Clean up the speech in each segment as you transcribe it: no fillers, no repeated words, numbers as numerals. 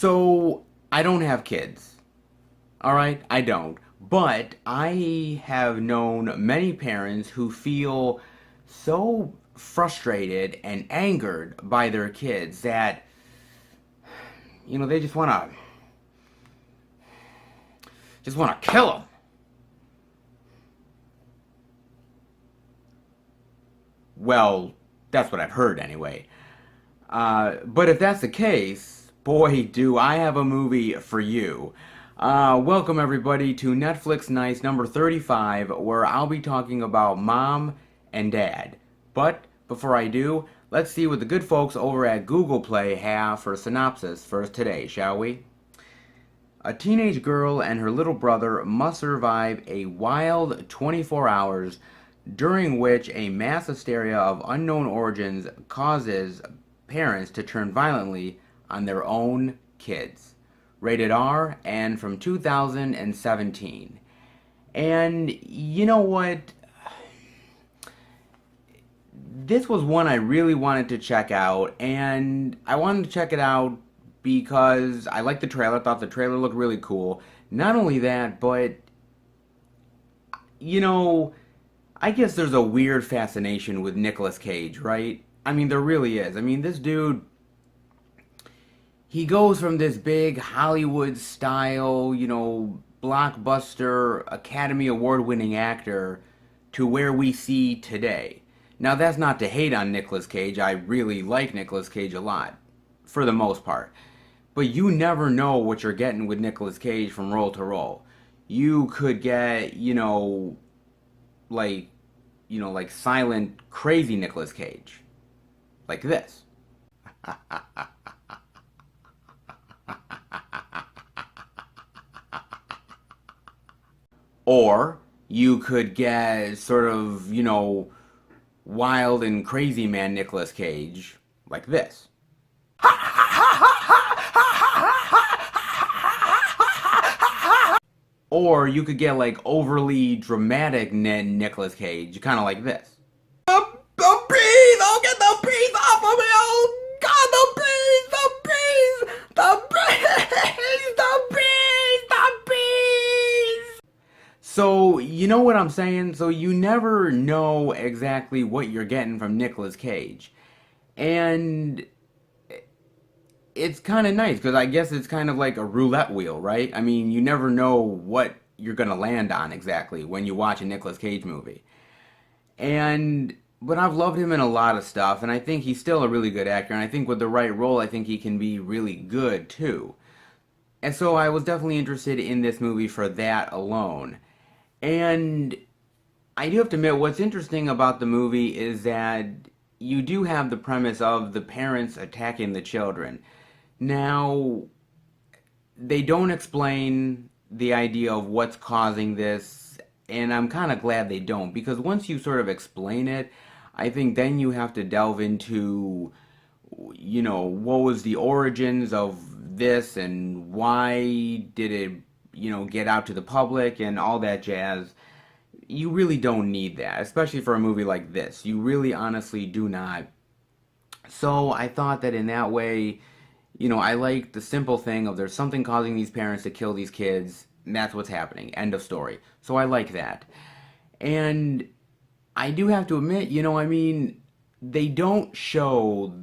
So, I don't have kids. Alright? I don't. But I have known many parents who feel so frustrated and angered by their kids that, they just want to kill them. Well, that's what I've heard anyway. But if that's the case, boy, do I have a movie for you. Welcome, everybody, to Netflix Nights number 35, where I'll be talking about Mom and Dad. But before I do, let's see what the good folks over at Google Play have for a synopsis for today, shall we? A teenage girl and her little brother must survive a wild 24 hours during which a mass hysteria of unknown origins causes parents to turn violently on their own kids. Rated R and from 2017. And you know what? This was one I really wanted to check out, and I wanted to check it out because I liked the trailer, thought the trailer looked really cool. Not only that, but you know, I guess there's a weird fascination with Nicolas Cage, right? I mean, there really is. I mean, this dude, he goes from this big Hollywood style, blockbuster, Academy Award winning actor to where we see today. Now, that's not to hate on Nicolas Cage. I really like Nicolas Cage a lot, for the most part. But you never know what you're getting with Nicolas Cage from role to role. You could get, like silent, crazy Nicolas Cage. Like this. Or you could get sort of, wild and crazy man Nicolas Cage. Like this. Or you could get like overly dramatic Nicolas Cage, kind of like this. The bees! Oh, get the bees off of me! Oh, God, the bees! The bees! The bees! The bees! So, you know what I'm saying? So you never know exactly what you're getting from Nicolas Cage. And it's kind of nice because I guess it's kind of like a roulette wheel, right? I mean, you never know what you're going to land on exactly when you watch a Nicolas Cage movie. But I've loved him in a lot of stuff, and I think he's still a really good actor, and I think with the right role, I think he can be really good too. And so I was definitely interested in this movie for that alone. And I do have to admit, what's interesting about the movie is that you do have the premise of the parents attacking the children. Now, they don't explain the idea of what's causing this, and I'm kind of glad they don't, because once you sort of explain it, I think then you have to delve into, what was the origins of this and why did it, get out to the public and all that jazz. You really don't need that, especially for a movie like this. You really honestly do not. So I thought that in that way, I like the simple thing of there's something causing these parents to kill these kids, and that's what's happening. End of story. So I like that. And I do have to admit, they don't show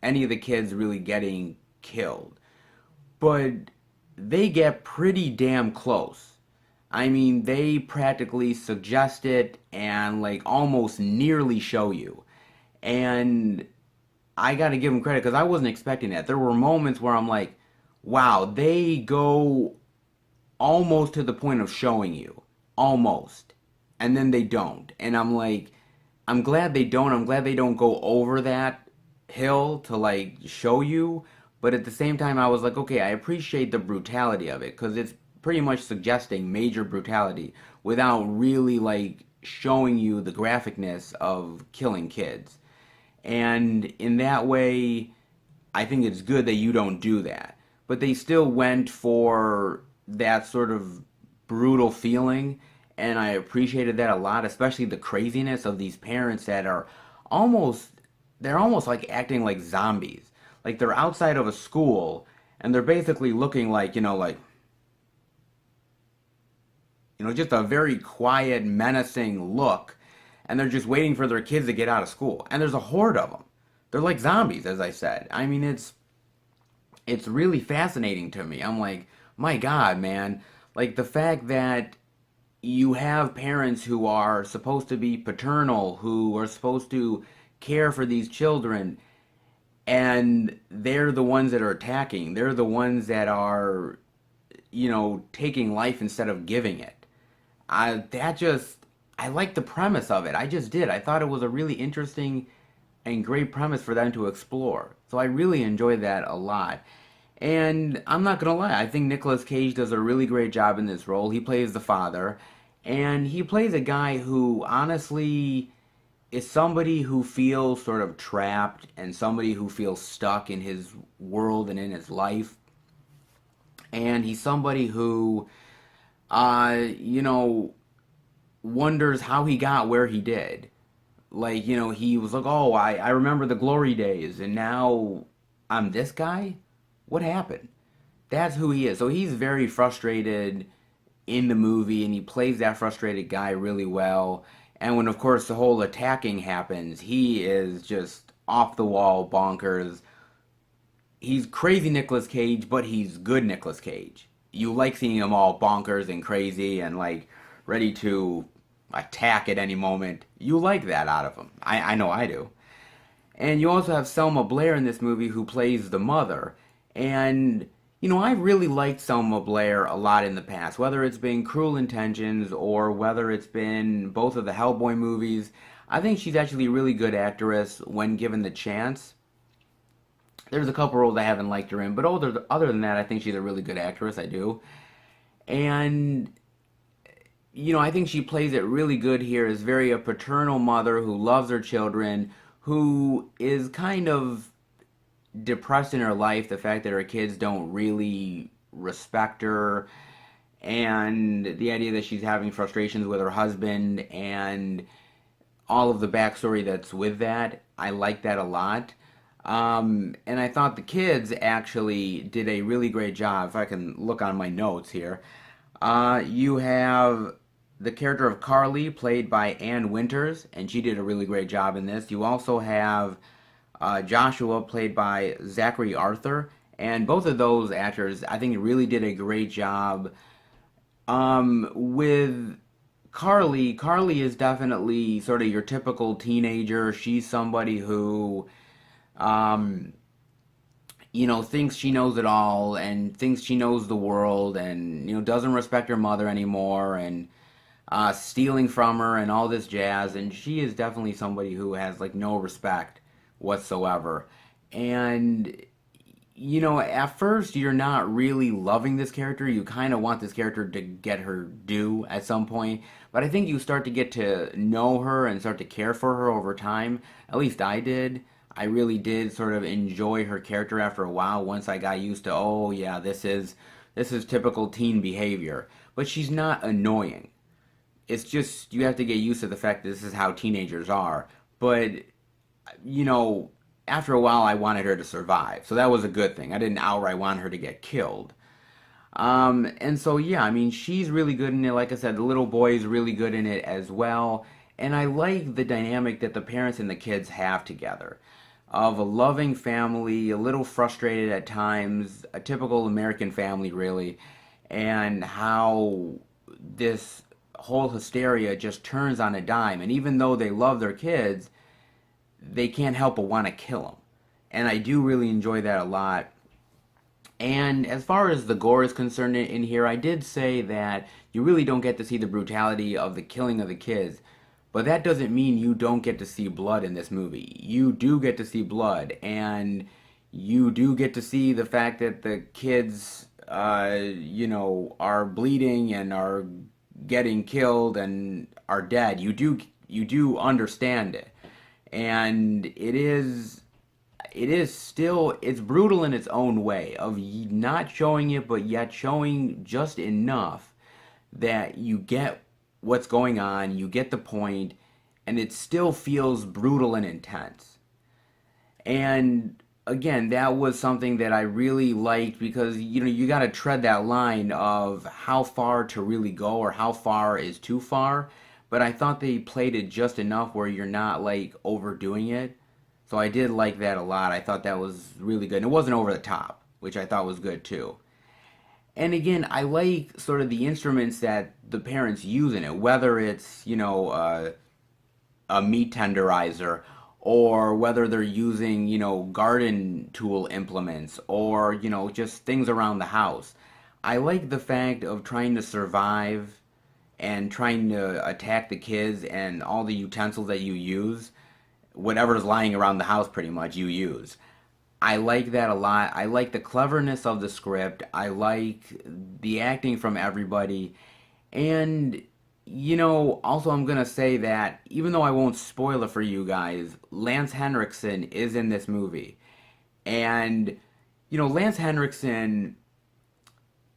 any of the kids really getting killed. But they get pretty damn close. I mean, they practically suggest it and, like, almost nearly show you. And I gotta give them credit because I wasn't expecting that. There were moments where I'm like, wow, they go almost to the point of showing you. Almost. And then they don't. And I'm like, I'm glad they don't. I'm glad they don't go over that hill to, like, show you. But at the same time, I was like, okay, I appreciate the brutality of it because it's pretty much suggesting major brutality without really, like, showing you the graphicness of killing kids. And in that way, I think it's good that you don't do that. But they still went for that sort of brutal feeling, and I appreciated that a lot, especially the craziness of these parents that are they're almost like acting like zombies. Like they're outside of a school, and they're basically looking like, just a very quiet, menacing look, and they're just waiting for their kids to get out of school. And there's a horde of them. They're like zombies, as I said. I mean, it's really fascinating to me. I'm like, my God, man. Like the fact that you have parents who are supposed to be paternal, who are supposed to care for these children, and they're the ones that are attacking. They're the ones that are, taking life instead of giving it. I like the premise of it. I just did. I thought it was a really interesting and great premise for them to explore. So I really enjoyed that a lot. And I'm not gonna lie, I think Nicolas Cage does a really great job in this role. He plays the father, and he plays a guy who honestly is somebody who feels sort of trapped and somebody who feels stuck in his world and in his life. And he's somebody who, uh, you know, wonders how he got where he did. Like, he was like, oh, I remember the glory days, and now I'm this guy? What happened? That's who he is. So he's very frustrated in the movie, and he plays that frustrated guy really well. And when, of course, the whole attacking happens, he is just off the wall bonkers. He's crazy Nicolas Cage, but he's good Nicolas Cage. You like seeing him all bonkers and crazy and like ready to attack at any moment. You like that out of him. I know I do. And you also have Selma Blair in this movie who plays the mother. And, I really liked Selma Blair a lot in the past, whether it's been Cruel Intentions or whether it's been both of the Hellboy movies. I think she's actually a really good actress when given the chance. There's a couple roles I haven't liked her in, but other than that, I think she's a really good actress. I do. And, I think she plays it really good here as very a paternal mother who loves her children, who is kind of depressed in her life, the fact that her kids don't really respect her, and the idea that she's having frustrations with her husband, and all of the backstory that's with that. I like that a lot. And I thought the kids actually did a really great job. If I can look on my notes here, you have the character of Carly, played by Ann Winters, and she did a really great job in this. You also have Joshua, played by Zachary Arthur, and both of those actors, I think, really did a great job. With Carly, Carly is definitely sort of your typical teenager. She's somebody who, um, thinks she knows it all and thinks she knows the world and, doesn't respect her mother anymore and stealing from her and all this jazz. And she is definitely somebody who has, like, no respect whatsoever. And, at first you're not really loving this character. You kind of want this character to get her due at some point. But I think you start to get to know her and start to care for her over time. At least I did. I really did sort of enjoy her character after a while once I got used to, oh yeah, this is typical teen behavior. But she's not annoying. It's just you have to get used to the fact that this is how teenagers are. But you know, after a while I wanted her to survive. So that was a good thing. I didn't outright want her to get killed. And so yeah, I mean, she's really good in it. Like I said, the little boy is really good in it as well. And I like the dynamic that the parents and the kids have together. Of a loving family, a little frustrated at times, a typical American family really, and how this whole hysteria just turns on a dime. And even though they love their kids, they can't help but want to kill them. And I do really enjoy that a lot. And as far as the gore is concerned in here, I did say that you really don't get to see the brutality of the killing of the kids. But that doesn't mean you don't get to see blood in this movie. You do get to see blood. And you do get to see the fact that the kids, are bleeding and are getting killed and are dead. You do understand it. And it is still, it's brutal in its own way of not showing it but yet showing just enough that you get what's going on, you get the point, and it still feels brutal and intense. And again, that was something that I really liked because you got to tread that line of how far to really go or how far is too far. But I thought they played it just enough where you're not like overdoing it. So I did like that a lot. I thought that was really good. And it wasn't over the top, which I thought was good too. And again, I like sort of the instruments that the parents use in it, whether it's, a meat tenderizer or whether they're using, garden tool implements or, just things around the house. I like the fact of trying to survive and trying to attack the kids and all the utensils that you use, whatever's lying around the house pretty much you use. I like that a lot. I like the cleverness of the script. I like the acting from everybody. And, also I'm going to say that even though I won't spoil it for you guys, Lance Henriksen is in this movie. And, Lance Henriksen,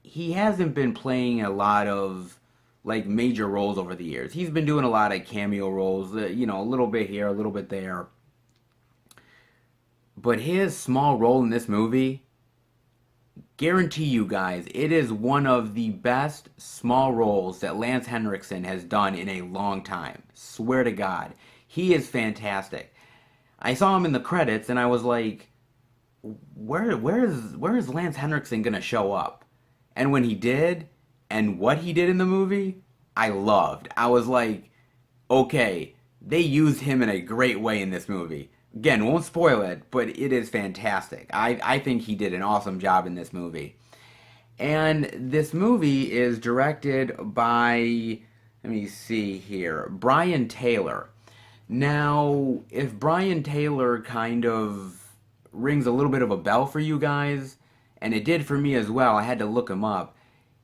he hasn't been playing a lot of like major roles over the years. He's been doing a lot of cameo roles, a little bit here, a little bit there. But his small role in this movie, guarantee you guys, it is one of the best small roles that Lance Henriksen has done in a long time. Swear to God. He is fantastic. I saw him in the credits and I was like, where is Lance Henriksen gonna show up? And when he did, and what he did in the movie, I loved. I was like, okay, they used him in a great way in this movie. Again, won't spoil it, but it is fantastic. I think he did an awesome job in this movie. And this movie is directed by, let me see here, Brian Taylor. Now, if Brian Taylor kind of rings a little bit of a bell for you guys, and it did for me as well, I had to look him up.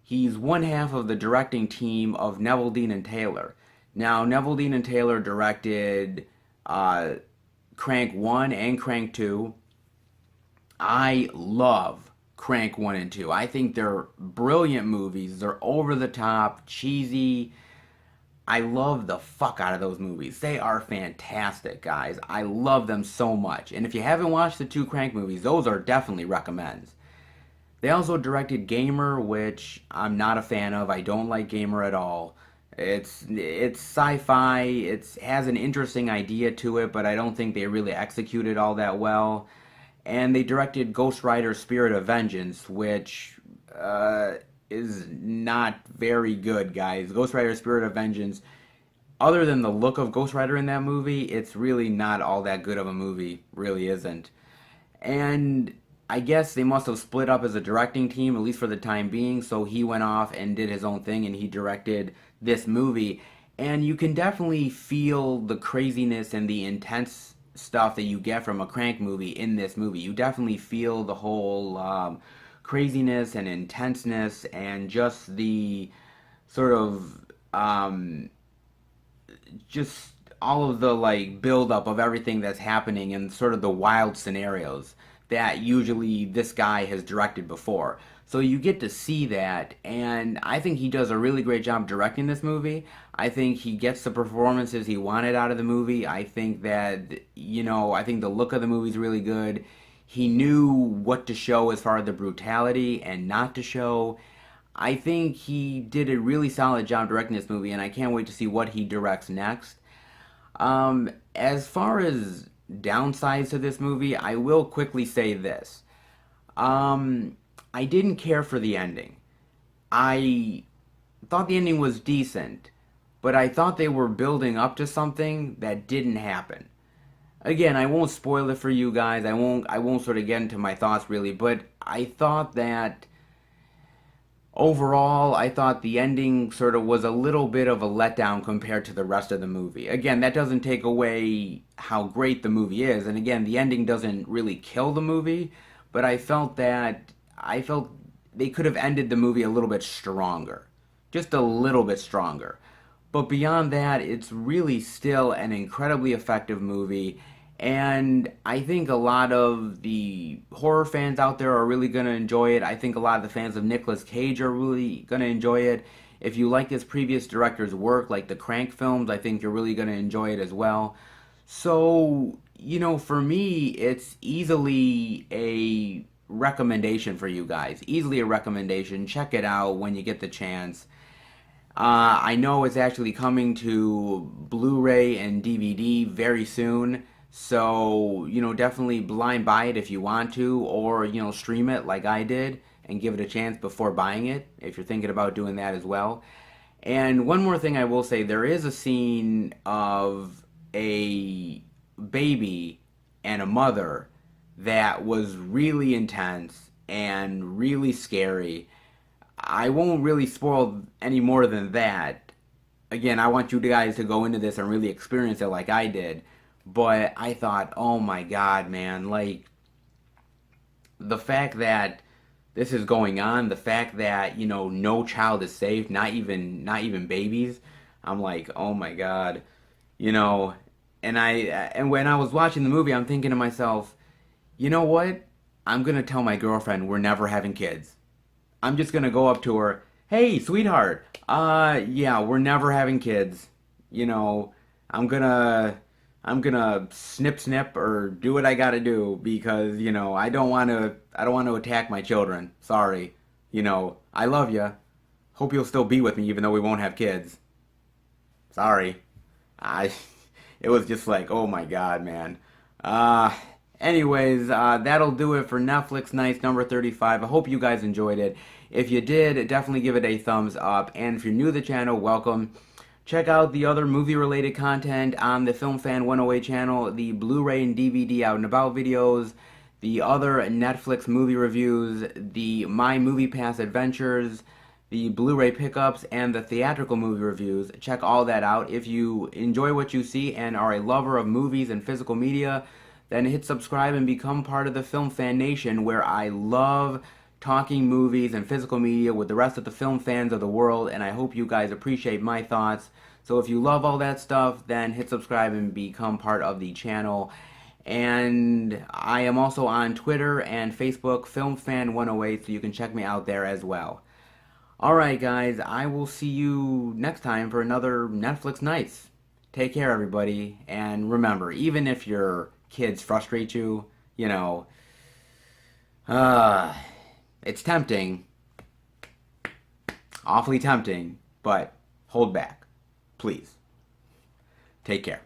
He's one half of the directing team of Neville Dean and Taylor. Now, Neville Dean and Taylor directed Crank 1 and Crank 2. I love Crank 1 and 2. I think they're brilliant movies. They're over the top, cheesy. I love the fuck out of those movies. They are fantastic, guys. I love them so much. And if you haven't watched the two Crank movies, those are definitely recommends. They also directed Gamer, which I'm not a fan of. I don't like Gamer at all. It's sci-fi. It has an interesting idea to it, but I don't think they really executed all that well. And they directed Ghost Rider: Spirit of Vengeance, which is not very good, guys. Ghost Rider: Spirit of Vengeance, other than the look of Ghost Rider in that movie, it's really not all that good of a movie. Really isn't. And I guess they must have split up as a directing team, at least for the time being, so he went off and did his own thing and he directed this movie. And you can definitely feel the craziness and the intense stuff that you get from a Crank movie in this movie. You definitely feel the whole craziness and intenseness and just the sort of just all of the like buildup of everything that's happening and sort of the wild scenarios that usually this guy has directed before. So you get to see that, and I think he does a really great job directing this movie. I think he gets the performances he wanted out of the movie. I think that, I think the look of the movie is really good. He knew what to show as far as the brutality and not to show. I think he did a really solid job directing this movie, and I can't wait to see what he directs next. As far as downsides to this movie, I will quickly say this. I didn't care for the ending. I thought the ending was decent, but I thought they were building up to something that didn't happen. Again, I won't spoil it for you guys. I won't sort of get into my thoughts really, but I thought that overall, I thought the ending sort of was a little bit of a letdown compared to the rest of the movie. Again, that doesn't take away how great the movie is, and again, the ending doesn't really kill the movie, but I felt they could have ended the movie a little bit stronger. Just a little bit stronger. But beyond that, it's really still an incredibly effective movie. And I think a lot of the horror fans out there are really going to enjoy it. I think a lot of the fans of Nicolas Cage are really going to enjoy it. If you like his previous director's work, like the Crank films, I think you're really going to enjoy it as well. So, For me, it's easily a recommendation for you guys. Easily a recommendation. Check it out when you get the chance. I know it's actually coming to Blu-ray and DVD very soon. So, definitely blind buy it if you want to, or, stream it like I did and give it a chance before buying it if you're thinking about doing that as well. And one more thing I will say, there is a scene of a baby and a mother that was really intense and really scary. I won't really spoil any more than that. Again, I want you guys to go into this and really experience it like I did. But I thought, oh my god, man, like the fact that this is going on, the fact that, no child is safe, not even babies. I'm like, oh my god. You know, and when I was watching the movie, I'm thinking to myself, you know what? I'm going to tell my girlfriend we're never having kids. I'm just gonna go up to her. Hey, sweetheart. Yeah, we're never having kids. You know, I'm gonna, I'm gonna snip snip or do what I gotta do because I don't want to attack my children. Sorry. I love you. Hope you'll still be with me even though we won't have kids. Sorry. I, it was just like, oh my god, man. Uh, that'll do it for Netflix Nights number 35. I hope you guys enjoyed it. If you did, definitely give it a thumbs up. And if you're new to the channel, welcome. Check out the other movie-related content on the Film Fan 108 channel, the Blu-ray and DVD out and about videos, the other Netflix movie reviews, the My Movie Pass adventures, the Blu-ray pickups, and the theatrical movie reviews. Check all that out. If you enjoy what you see and are a lover of movies and physical media, then hit subscribe and become part of the Film Fan Nation, where I love talking movies and physical media with the rest of the film fans of the world, and I hope you guys appreciate my thoughts. So if you love all that stuff, then hit subscribe and become part of the channel. And I am also on Twitter and Facebook, FilmFan108, so you can check me out there as well. Alright guys, I will see you next time for another Netflix Nights. Take care everybody, and remember, even if your kids frustrate you, it's tempting, awfully tempting, but hold back, please. Take care.